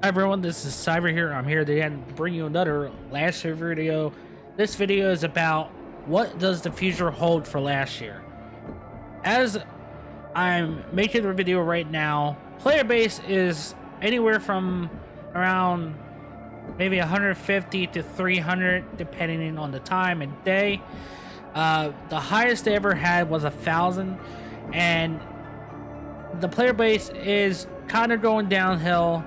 Hi everyone, this is Cyber here. I'm here to again bring you another last year video. This video is about what does the future hold for last year. As I'm making the video right now, player base is anywhere from around maybe 150 to 300 depending on the time and day. The highest they ever had was 1,000, and the player base is kind of going downhill.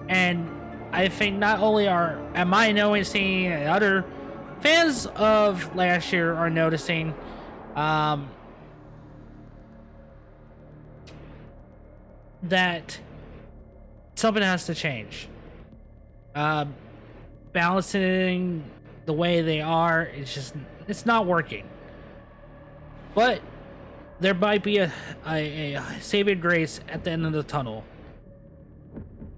And I think not only am I noticing, and other fans of last year are noticing, that something has to change. Balancing the way they are, it's not working. But there might be a saving grace at the end of the tunnel.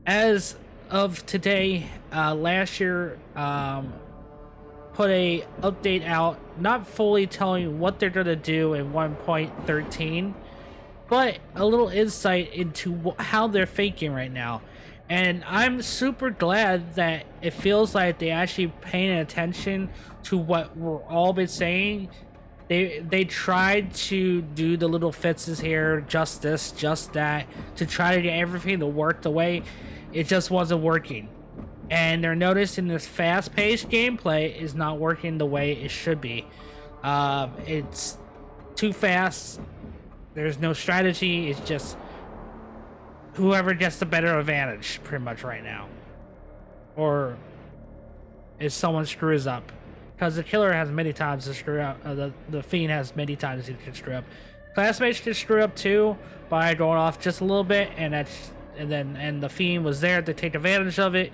As of today, last year put a update out, not fully telling what they're going to do in 1.13, but a little insight into how they're thinking right now. And I'm super glad that it feels like they actually paying attention to what we're all been saying. They tried to do the little fixes here, just this, just that, to try to get everything to work the way it just wasn't working. And they're noticing this fast-paced gameplay is not working the way it should be. It's too fast. There's no strategy. It's just whoever gets the better advantage pretty much right now. Or if someone screws up. Because the killer has many times to screw up. The fiend has many times he can screw up. Classmates can screw up too by going off just a little bit, and the fiend was there to take advantage of it,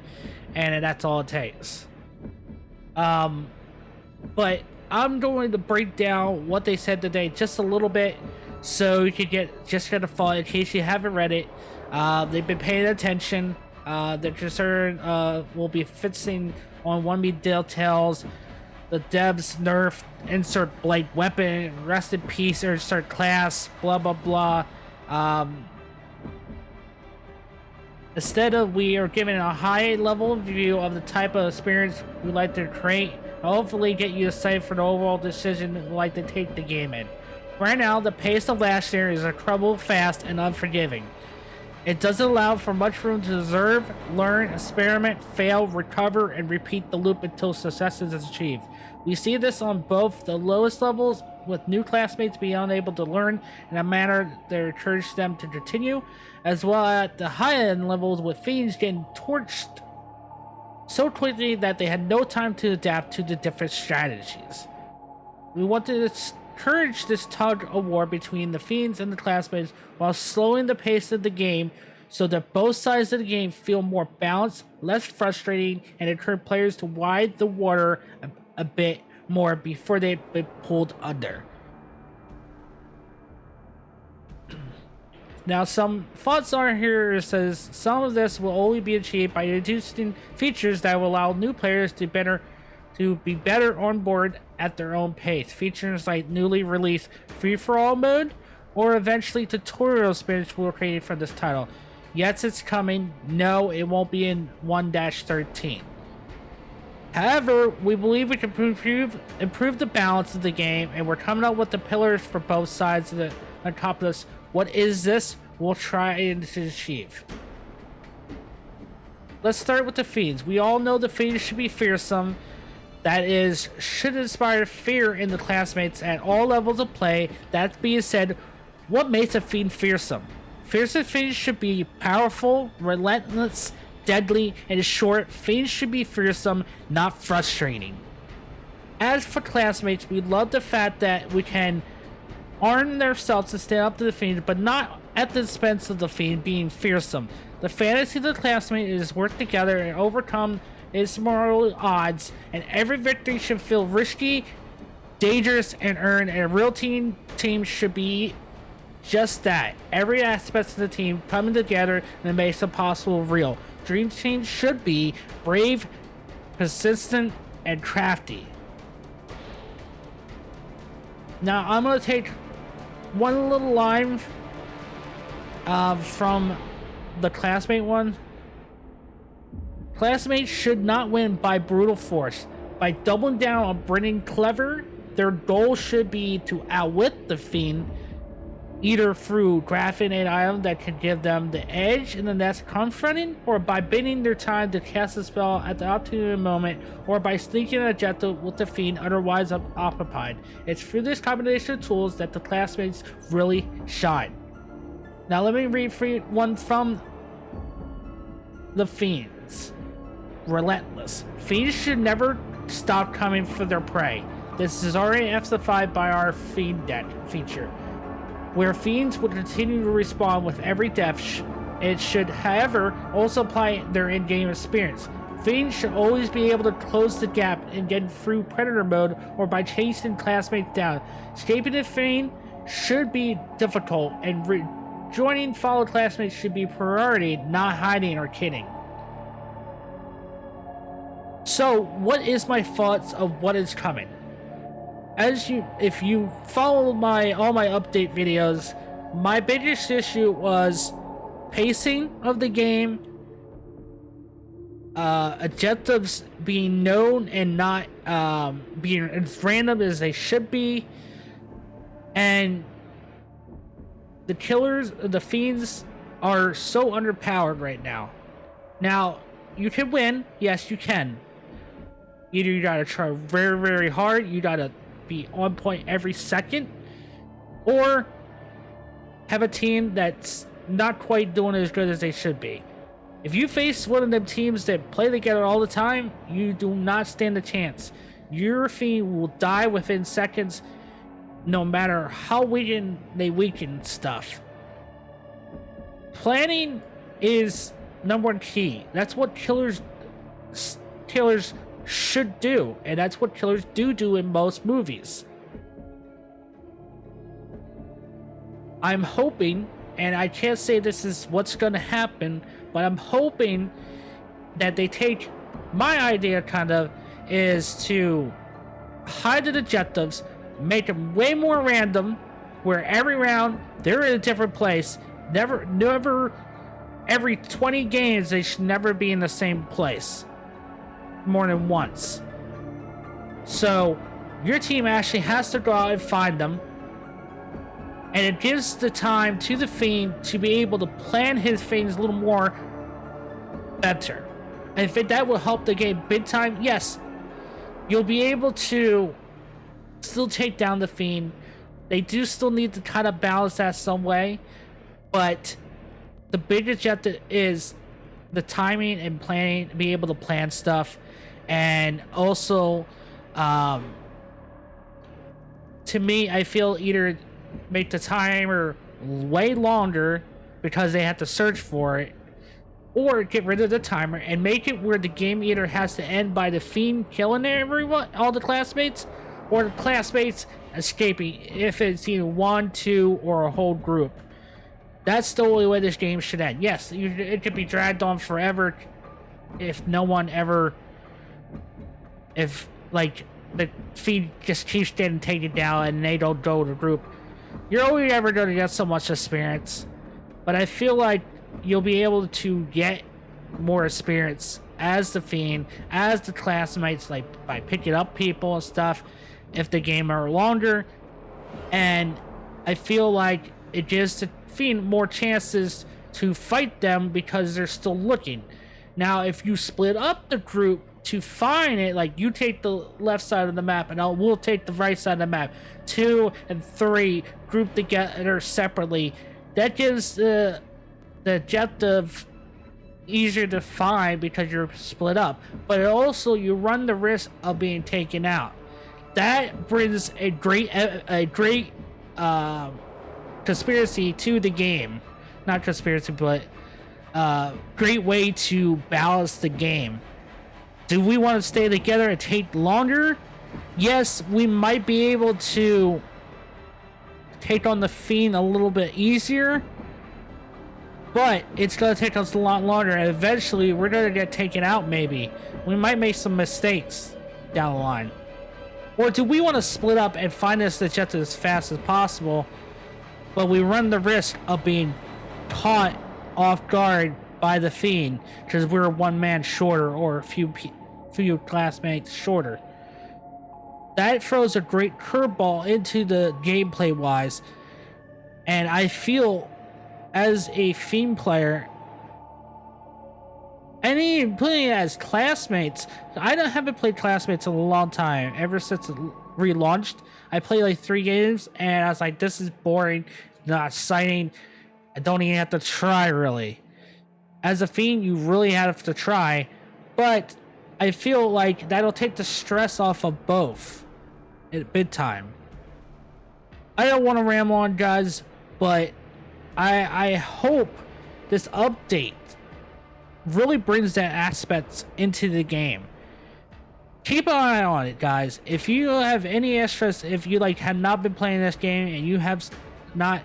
and that's all it takes. But I'm going to break down what they said today just a little bit, so you could get a follow in case you haven't read it. They've been paying attention. They're concerned will be fixing on one of the details. The devs nerf insert blade weapon, rest in peace, or insert class, blah blah blah. Instead of, we are given a high level view of the type of experience we like to create, and hopefully get you excited for the overall decision we like to take the game in. Right now, the pace of last year is incredible, fast, and unforgiving. It doesn't allow for much room to observe, learn, experiment, fail, recover, and repeat the loop until success is achieved. We see this on both the lowest levels, with new classmates being unable to learn in a manner that encourages them to continue, as well as at the high-end levels with fiends getting torched so quickly that they had no time to adapt to the different strategies. We want to encourage this tug of war between the fiends and the classmates while slowing the pace of the game so that both sides of the game feel more balanced, less frustrating, and encourage players to wide the water a bit more before they get pulled under. Now, some thoughts are here. It says some of this will only be achieved by introducing features that will allow new players to be better on board at their own pace. Features like newly released free-for-all mode, or eventually tutorial spins will create for this title. Yes, it's coming. No, it won't be in 1-13. However, we believe we can improve the balance of the game, and we're coming up with the pillars for both sides of the on top of this. What is this? We'll try to achieve. Let's start with the fiends. We all know the fiends should be fearsome. That is, should inspire fear in the classmates at all levels of play. That being said, what makes a fiend fearsome? Fearsome fiends should be powerful, relentless, deadly, and short. Fiends should be fearsome, not frustrating. As for classmates, we love the fact that we can arm themselves to stand up to the fiend, but not at the expense of the fiend being fearsome. The fantasy of the classmate is work together and overcome its moral odds, and every victory should feel risky, dangerous, and earned, and a real team should be just that. Every aspect of the team coming together and makes it possible real. Dream Team should be brave, persistent, and crafty. Now, I'm going to take one little line from the classmate one. Classmates should not win by brute force. By doubling down on being clever, their goal should be to outwit the Fiend, either through crafting an item that can give them the edge in the next confronting, or by biding their time to cast a spell at the opportune moment, or by sneaking an objective with the Fiend otherwise occupied. It's through this combination of tools that the classmates really shine. Now let me read one from the Fiends. Relentless. Fiends should never stop coming for their prey. This is already emphasized by our Fiend deck feature, where Fiends will continue to respawn with every death. It should, however, also apply their in-game experience. Fiends should always be able to close the gap and get through Predator mode or by chasing classmates down. Escaping the Fiend should be difficult, and joining fellow classmates should be priority, not hiding or kidding. So, what is my thoughts of what is coming? If you follow all my update videos, my biggest issue was pacing of the game, objectives being known and not being as random as they should be, and the Fiends are so underpowered right now. Now, you can win, yes you can. Either you gotta try very, very hard, you gotta be on point every second, or have a team that's not quite doing as good as they should be. If you face one of them teams that play together all the time, you do not stand a chance. Your Fiend will die within seconds, no matter how they weaken stuff. Planning is number one key. That's what killers should do, and that's what killers do in most movies. I'm hoping, and I can't say this is what's going to happen, but I'm hoping that they take my idea is to hide the objectives, make them way more random, where every round they're in a different place. Never every 20 games they should never be in the same place more than once. So your team actually has to go out and find them, and it gives the time to the Fiend to be able to plan his Fiends a little more better. And if that will help the game big time, yes, you'll be able to still take down the Fiend. They do still need to kind of balance that some way, but the big objective is the timing and planning, be able to plan stuff, and also to me, I feel either make the timer way longer because they have to search for it, or get rid of the timer and make it where the game either has to end by the Fiend killing everyone, all the classmates, or the classmates escaping, if it's either 1, 2, or a whole group. That's the only way this game should end. Yes, it could be dragged on forever if like the Fiend just keeps getting taken down and they don't go to the group. You're only ever going to get so much experience, but I feel like you'll be able to get more experience as the Fiend, as the classmates, like by picking up people and stuff if the game are longer, and I feel like it gives the Fiend more chances to fight them because they're still looking. Now, if you split up the group to find it, like you take the left side of the map and we'll take the right side of the map, 2 and 3 grouped together separately, that gives the objective easier to find because you're split up, but also you run the risk of being taken out. That brings a great conspiracy to the game. Not conspiracy, but great way to balance the game. Do we want to stay together and take longer? Yes, we might be able to take on the Fiend a little bit easier, but it's going to take us a lot longer, and eventually we're going to get taken out maybe. We might make some mistakes down the line. Or do we want to split up and find this objective as fast as possible, but we run the risk of being caught off guard by the Fiend because we're one man shorter or a few classmates shorter. That throws a great curveball into the gameplay wise, and I feel as a Fiend player, and even playing it as classmates, haven't played classmates in a long time. Ever since it relaunched, I played like 3 games, and I was like, this is boring, not exciting. I don't even have to try really. As a Fiend, you really have to try, but I feel like that'll take the stress off of both at big time. I don't want to ramble on, guys, but I hope this update really brings that aspect into the game. Keep an eye on it, guys. If you have any interest, if you have not been playing this game and you have not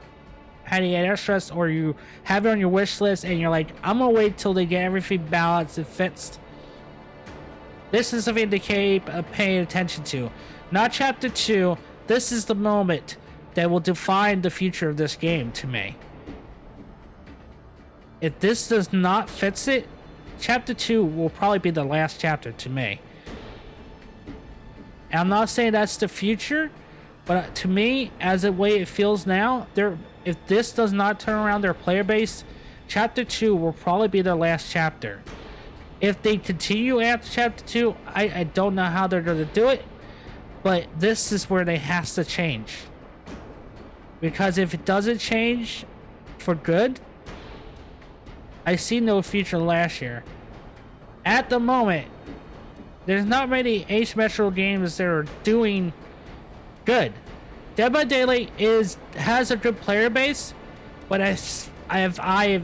had any interest, or you have it on your wish list and you're like, I'm gonna wait till they get everything balanced and fixed, this is something to keep paying attention to. Not chapter 2. This is the moment that will define the future of this game to me. If this does not fix it, chapter 2 will probably be the last chapter to me. And I'm not saying that's the future, but to me, as the way it feels now, if this does not turn around their player base, chapter 2 will probably be their last chapter. If they continue after chapter 2, I don't know how they're going to do it, but this is where they have to change. Because if it doesn't change for good, I see no future last year. At the moment, there's not many asymmetrical games that are doing good. Dead by Daylight has a good player base, but I have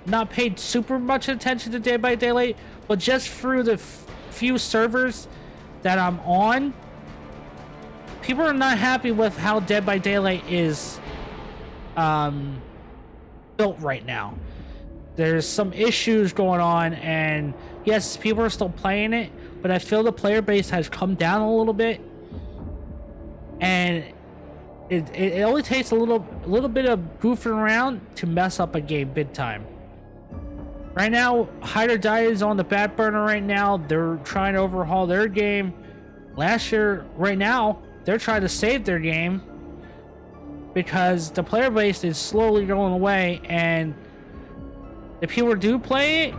not paid super much attention to Dead by Daylight, but just through the few servers that I'm on, people are not happy with how Dead by Daylight is built right now. There's some issues going on, and yes, people are still playing it, but I feel the player base has come down a little bit, and it only takes a little bit of goofing around to mess up a game big time. Right now, Hide or Die is on the back burner right now. They're trying to overhaul their game. Last year, right now, they're trying to save their game because the player base is slowly going away, and the people who do play it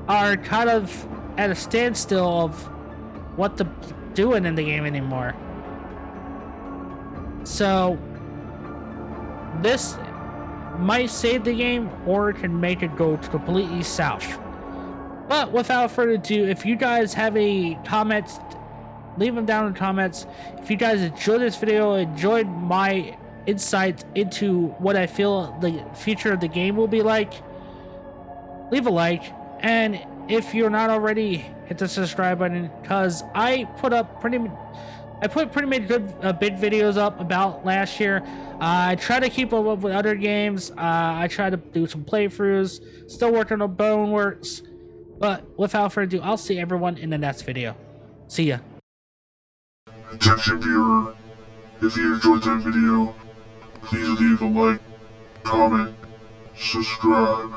are kind of at a standstill of what to doing in the game anymore. So this might save the game, or it can make it go completely south. But without further ado, if you guys have any comments, leave them down in the comments. If you guys enjoyed this video, enjoyed my insight into what I feel the future of the game will be like, leave a like, and if you're not already, hit the subscribe button, because I put pretty much good big videos up about last year. I try to keep up with other games. I try to do some playthroughs. Still working on Boneworks. But without further ado, I'll see everyone in the next video. See ya. Attention viewer, if you enjoyed that video, please leave a like, comment, subscribe.